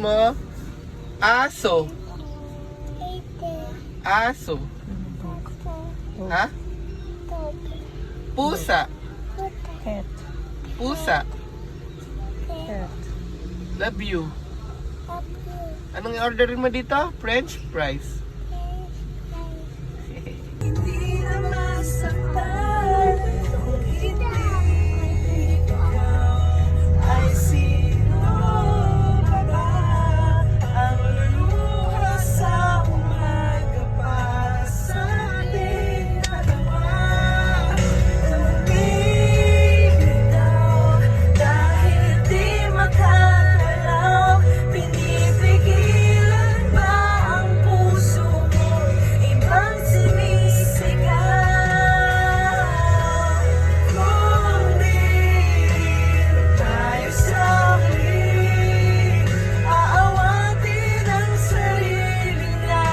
mo? Aso. Aso. Ha? Pusa. Cat. Pusa. Cat. Love you. Anong i-orderin mo dito? French fries. Hindi na masaktan kung hindi ikaw ay sino pa ba ang luluha sa umaga para sa ating dalawa. Bumibitaw dahil di makagalaw, pinipigilan ba ang puso mo? Ibang sinisigaw. Kung di tayo sa huli, aawatin ang sarili na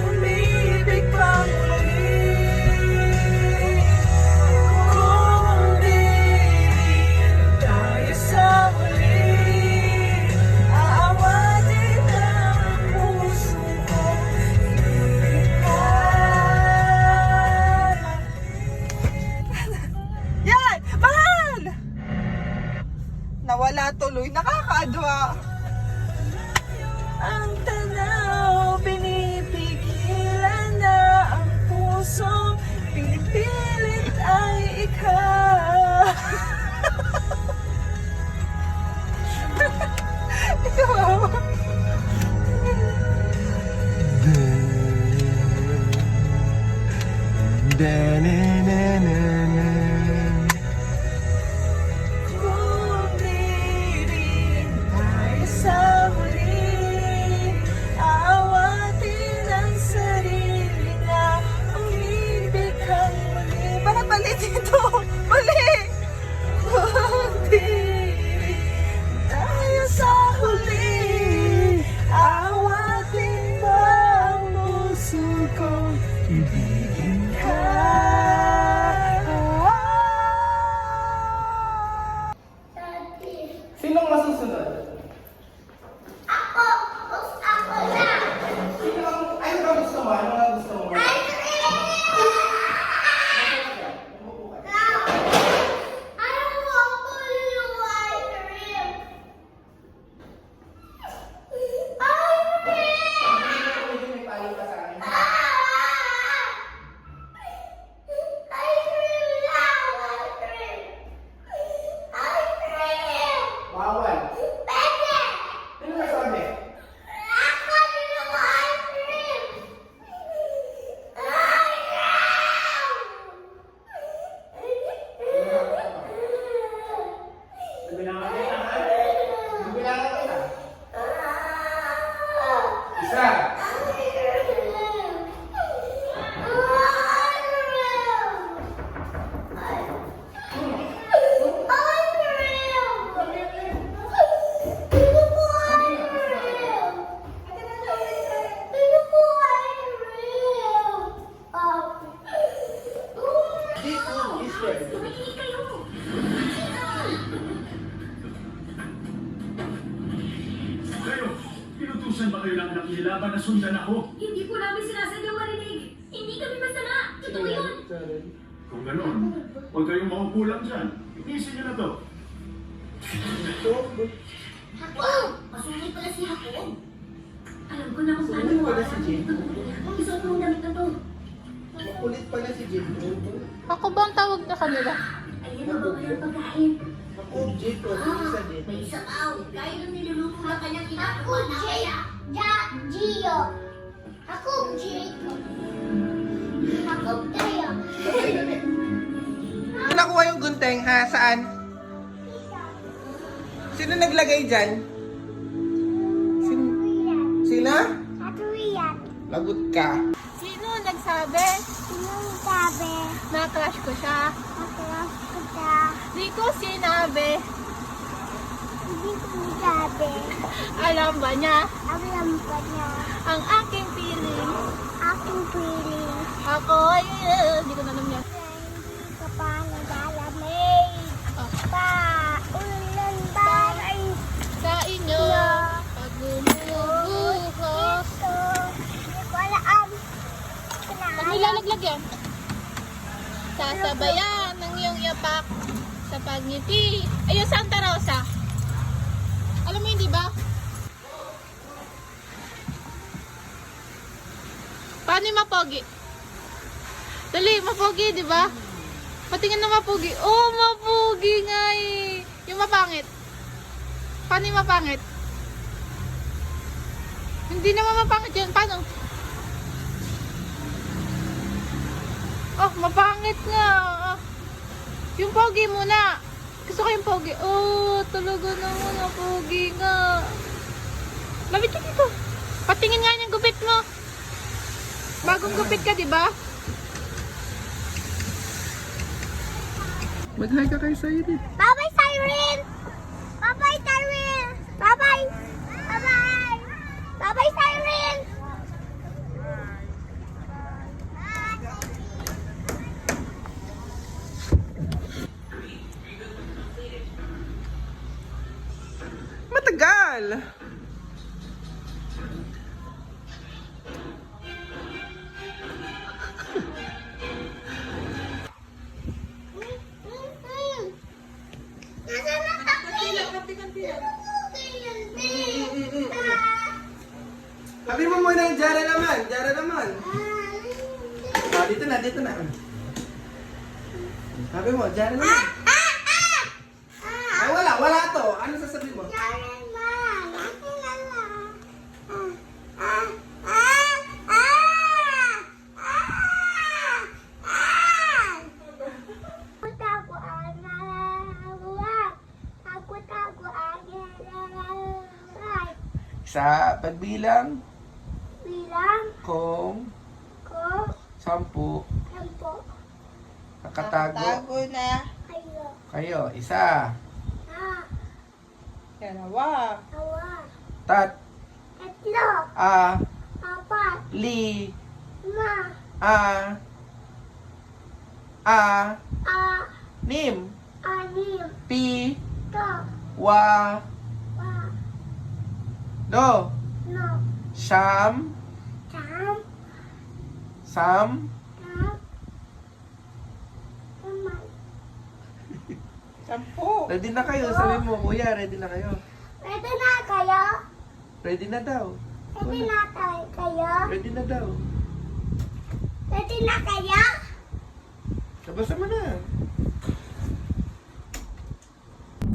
umibig pang muli. Kung di tayo sa huli, aawatin ang puso ko. Yan! Mahal! Nawala tuloy. Nakakaadwa. Ang tanaw, pinipigilan na ang puso, pinipilit ay ikaw. Ikaw. Kung di rin tayo sa huli, aawatin ang sarili na umibig kang muli. Bakit mali dito? Mali! Kung di rin tayo sa huli, aawatin ba ang puso kong ibigin ka? Sinong masusunod? Ako na. Ano ba gusto mo? Ano nga gusto mo? Bawal. Ano nga sabi? Nabilangan kita, ha? Nabilangan kita. Isa. Kayo, pinutusan ba kayo ng anak nila ba na sundan ako? Hindi po namin sinasadyang marinig. Hindi kami masama. Totoo yun. Kung gano'n, huwag kayong maupo lang dyan. Inisin niyo na to. Hakong! Masungit pala si Hakong. Alam ko na kung paano mo ang isuot mong damit na to. Makulit pala si Jim. Ako ba ang tawag na kanila? Ayun ang mga ng pagkain. Ako, Jim. Isa din. May isa tao. Kaya nung niluluto ng kanyang ina. Ako, Gio. Ako, Gio. Ako, Gio. Nakuha yung gunting, ha? Saan? Sino naglagay dyan? Sino? Lagot ka. Sino nagsabi na crush ko siya? Di ko sinabi. Alam ba niya ang aking feeling? Ako ay, di ko na alam niya. Sa inyo, pag Sabayan ng iyong yapak sa pagngiti. Ayun, Santa Rosa. Alam mo yun, di ba? Paano yung mapogi? Dali, mapogi, di ba? Patingin na mapogi. Oh, mapogi nga eh. Yung mapangit. Paano yung mapangit? Hindi naman mapangit yun. Paano? Oh, mapangit nga. Yung pogi muna. Gusto ko yung pogi. Oh, talaga naman na pogi nga. Lapit ka dito. Patingin nga yung gupit mo. Bagong gupit ka, di ba? Mag-hi ka kay Siren. Bye-bye, Siren! Bye-bye, Siren! Bye-bye! Bye-bye! Bye-bye, Siren! Matagal! Nasaan na kami? Sabi mo muna yung Jara naman. Jara naman. Ah, dito na, dito na. Sabi mo, Jara naman. Ay, wala to. Ano sasabihin mo? Sa pagbilang Bilang kung ko 10 tempo nakatago na. kayo kayo. Isa, na Dalawa. tawa tatlo, apat li, lima nim, anim pi, to wa, do, no siyam, tam sam, tam tamay. ready na kayo. Sabi mo, kuya, ready na kayo. Ready na kayo? Ready na daw. Ready na kayo? Ready na daw. Ready na kayo? Nabasa mo na.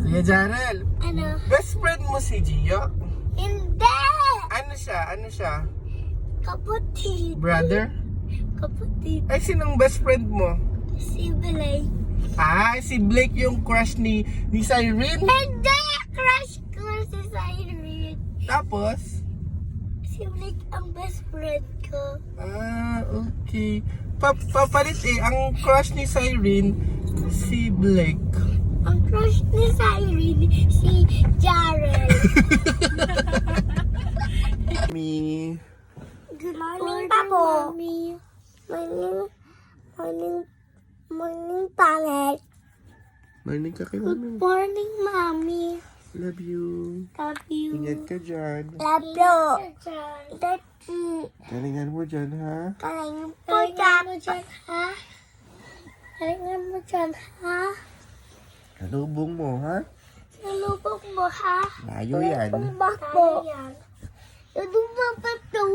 Kuya Jarel, Ano? best friend mo si Gio? Hindi! Ano siya? Ano siya? Kapatid. Brother? Kapatid. Ay, sinong best friend mo? Si Belay. Ah, si Blake yung crush ni Siren. Hindi! Crush ko si Siren. Tapos? Si Blake ang best friend ko. Ah, okay. Papalit eh. Ang crush ni Siren, si Blake. Ang crush ni Siren, si Jarrell. Me. Good morning, Papo. Morning, pangit. Morning ka kay Good mami. morning, Mommy. Love you. Love you. Ingat ka dyan. Love you. Daddy. Galingan mo dyan, ha? Kalingan po dyan, ha? Kalingan mo dyan, ha? Kalubong mo, ha? Nalubog mo, ha? Layo yan. Bakbo. Nalubog pa to.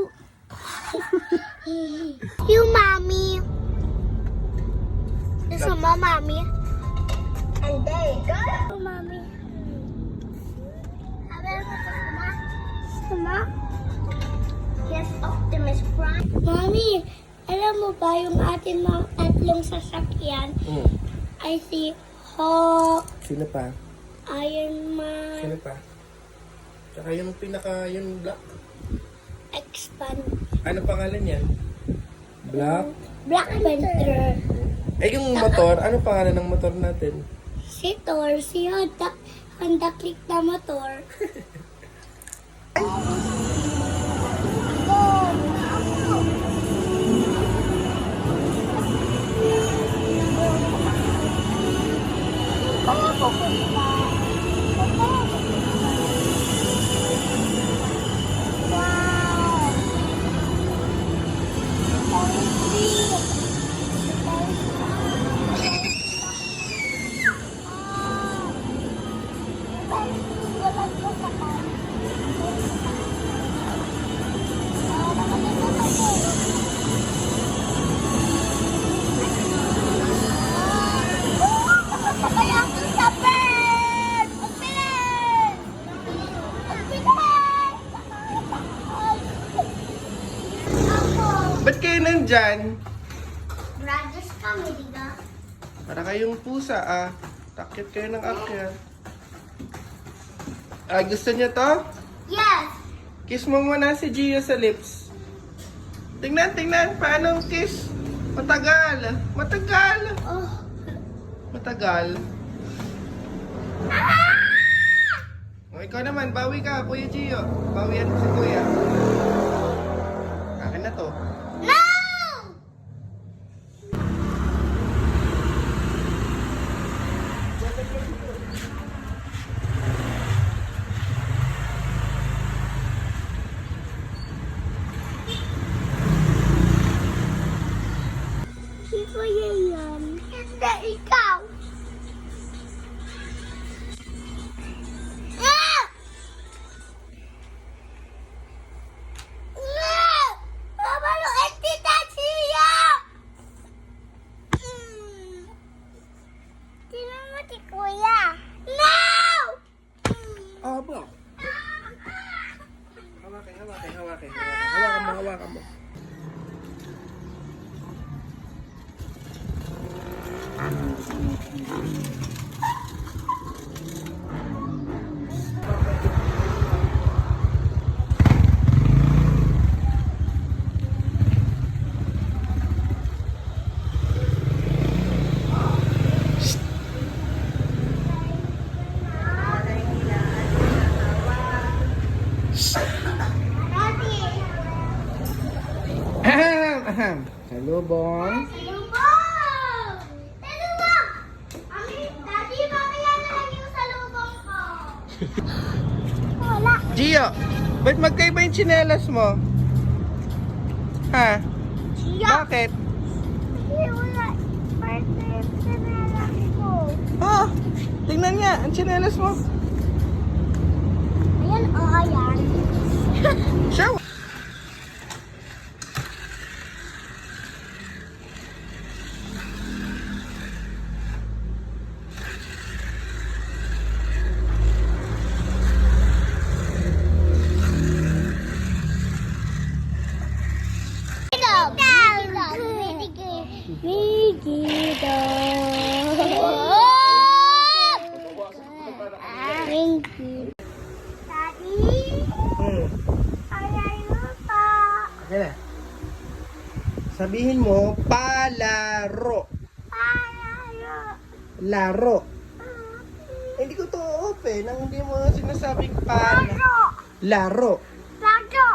Yung Mommy. Gusto mo, Mommy? Hindi. Yung Mommy. Sabi mo, gusto mo? Yes, Optimus Prime. Mommy, alam mo ba yung ating mga tatlong sasakyan ay si Hulk, Sino pa? Iron Man, Sino pa? Tsaka yung yung black. Expand, Ano pangalan yan? Black? Black Panther, Eh, yung motor, ano pangalan ng motor natin? si Thor, si Honda Click na motor. Wow! dyan. Brothers kami, diba? Para kayong pusa, ah. Takyat kayo ng akyat. Ah, gusto niyo to? Yes! Kiss mo muna si Gio sa lips. Tingnan, tingnan. Paano ang kiss? Matagal. Matagal. Oh. Matagal. O, ikaw naman. Bawi ka, Kuya Gio. Bawian mo si Kuya. Akin na to. No! Si Kuya yan. Hindi ikaw. Ah! Ah! Mamaluin kita siya! Tingnan mo si Kuya. No! Aba. Hawakin, hawakin, hawakin. Hawakan mo, hawakan mo. Daddy! Ahem, ahem. Hello, Bong. Salubong! Salubong! Daddy, mamaya na lang yung salubong ko. Wala. Gio, ba't magkaiba yung tsinelas mo? Ha? Siya. Bakit? Wala. Birthday sinala ko. Oh, tingnan nga, ang tsinelas mo. Ayan, ayan. Siya. Migito. Daddy, ayayo pa. Okay na. Sabihin mo, palaro. Ayayo. Laro. Hindi ko to open nang hindi mo sinasabing Laro. laro. Laro.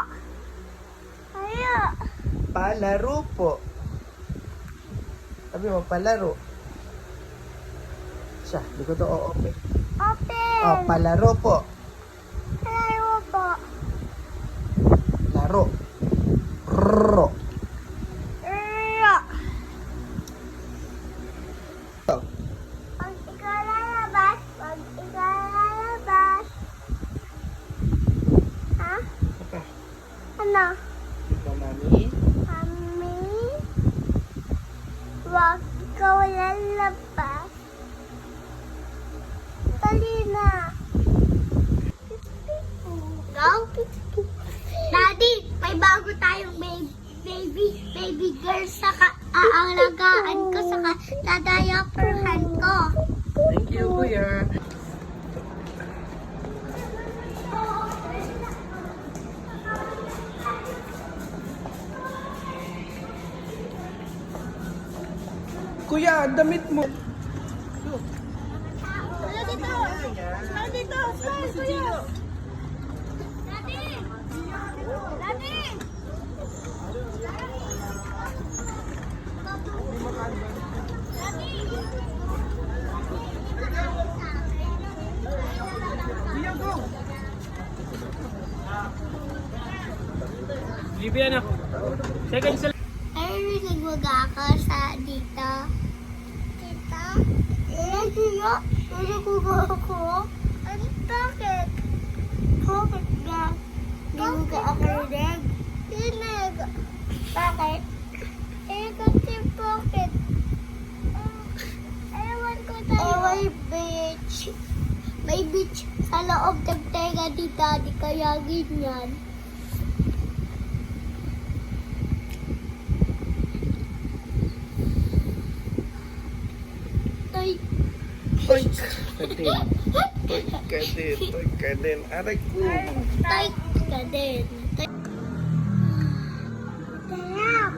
Ayo. Palaro po. Sabi mo, palaro. Siya, hindi ko to open. Open. Oh, palaro po. Ayayo po. Laro. Rro. Ayo. Oh, Pag ikaw lalabas, pag ikaw lalabas. Ha? okay. Ano? Ikaw, mami. Mami? Wag ikaw lalabas. Dali na. Go? Daddy, may bago tayong baby girl sa aalagaan ko sa dadayaperhan ko. Thank you, kuya. Kuya, ang damit mo. Wala dito. Wala dito. Smile, kuya. Daddy! Daddy! Libya na. Second sa Narinig mo ga ako sa dito? Tita? Tiyo? Narinig mo ga ako? Ano? Bakit? Bakit ga? Hindi mo ga ako rinig? Rinig. Bakit? Kasi bakit? Ewan ko tayo. May beach. May beach sa loob ng tenga ni Daddy, kaya ganyan. Toy ka din. Aray ko. Tight ka din. Sarap.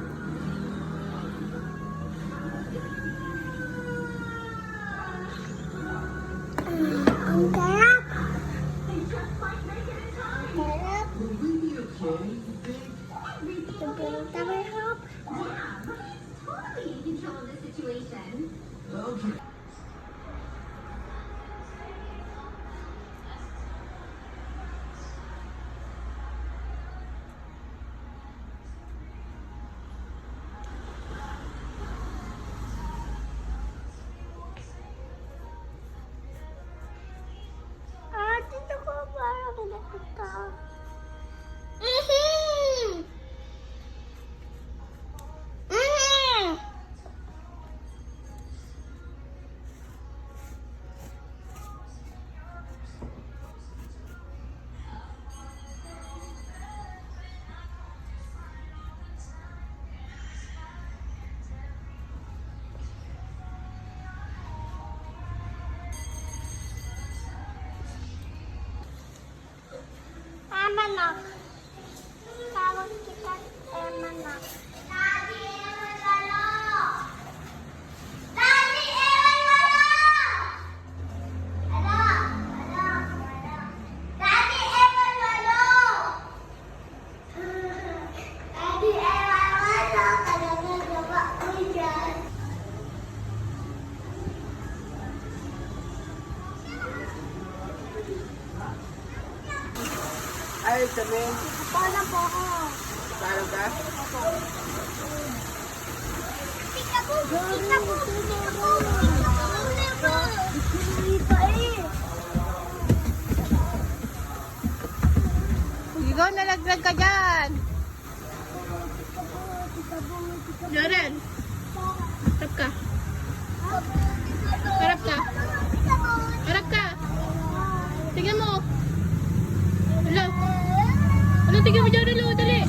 Ang sarap. Sarap. Sabay hop. Dito ko parang nakita. Emanak. Tawag kita Emanak. Daddy, ewan walo! Daddy, ewan walo! Ano? Daddy, ewan walo! Daddy, ewan walo! Talaga gawa ko dyan. Ay, sabihin. Paano po ako? Paano ka? Peekaboo! Peekaboo! Peekaboo! Peekaboo! Hindi pa eh. Ikaw, nalaglag ka dyan. Jaren, harap ka. Harap ka. Harap ka. Tingnan mo. Hello. Ano, tingnan mo dyan, hello, dali.